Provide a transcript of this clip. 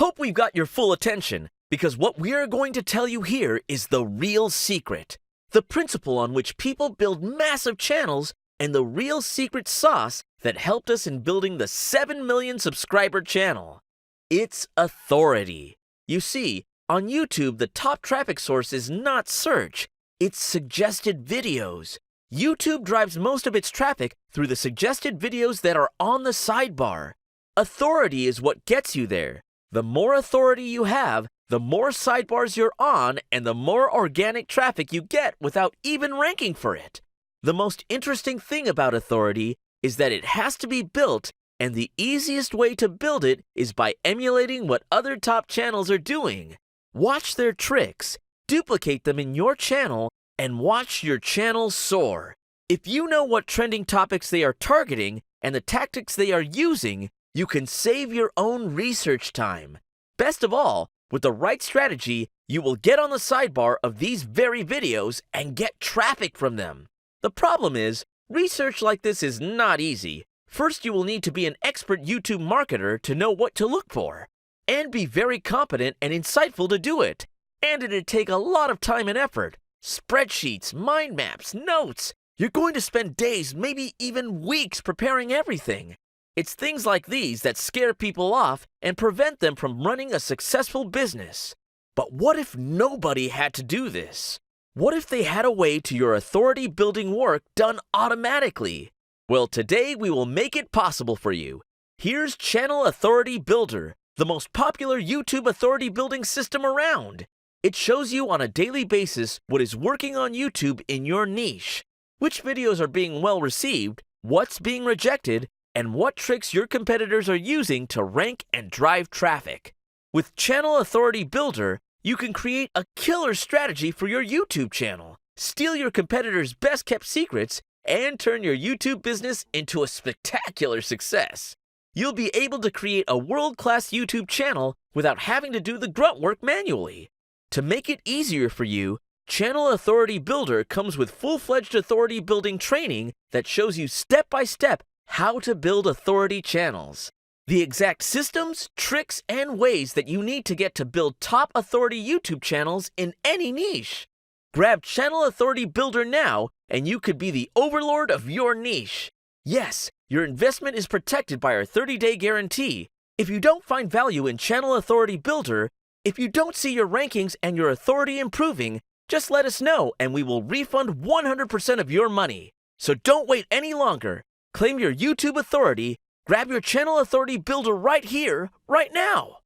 Hope we've got your full attention, because what we are going to tell you here is the real secret, the principle on which people build massive channels, and the real secret sauce that helped us in building the 7 million subscriber channel. It's authority. You see, on YouTube, the top traffic source is not search, it's suggested videos. YouTube drives most of its traffic through the suggested videos that are on the sidebar. Authority is what gets you there. The more authority you have, the more sidebars you're on, and the more organic traffic you get without even ranking for it. The most interesting thing about authority is that it has to be built, and the easiest way to build it is by emulating what other top channels are doing. Watch their tricks, duplicate them in your channel, and watch your channel soar. If you know what trending topics they are targeting and the tactics they are using, you can save your own research time. Best of all, with the right strategy, you will get on the sidebar of these very videos and get traffic from them. The problem is, research like this is not easy. First, you will need to be an expert YouTube marketer to know what to look for, and be very competent and insightful to do it. And it'd take a lot of time and effort. Spreadsheets, mind maps, notes. You're going to spend days, maybe even weeks preparing everything. It's things like these that scare people off and prevent them from running a successful business. But what if nobody had to do this? What if they had a way to your authority building work done automatically? Well, today we will make it possible for you. Here's Channel Authority Builder, the most popular YouTube authority building system around. It shows you on a daily basis what is working on YouTube in your niche, which videos are being well received, what's being rejected, and what tricks your competitors are using to rank and drive traffic. With Channel Authority Builder, you can create a killer strategy for your YouTube channel, steal your competitors' best-kept secrets, and turn your YouTube business into a spectacular success. You'll be able to create a world-class YouTube channel without having to do the grunt work manually. To make it easier for you, Channel Authority Builder comes with full-fledged authority building training that shows you step-by-step how to build authority channels. The exact systems, tricks, and ways that you need to get to build top authority YouTube channels in any niche. Grab Channel Authority Builder now, and you could be the overlord of your niche. Yes, your investment is protected by our 30-day guarantee. If you don't find value in Channel Authority Builder, if you don't see your rankings and your authority improving, just let us know and we will refund 100% of your money. So don't wait any longer. Claim your YouTube authority. Grab your Channel Authority Builder right here, right now.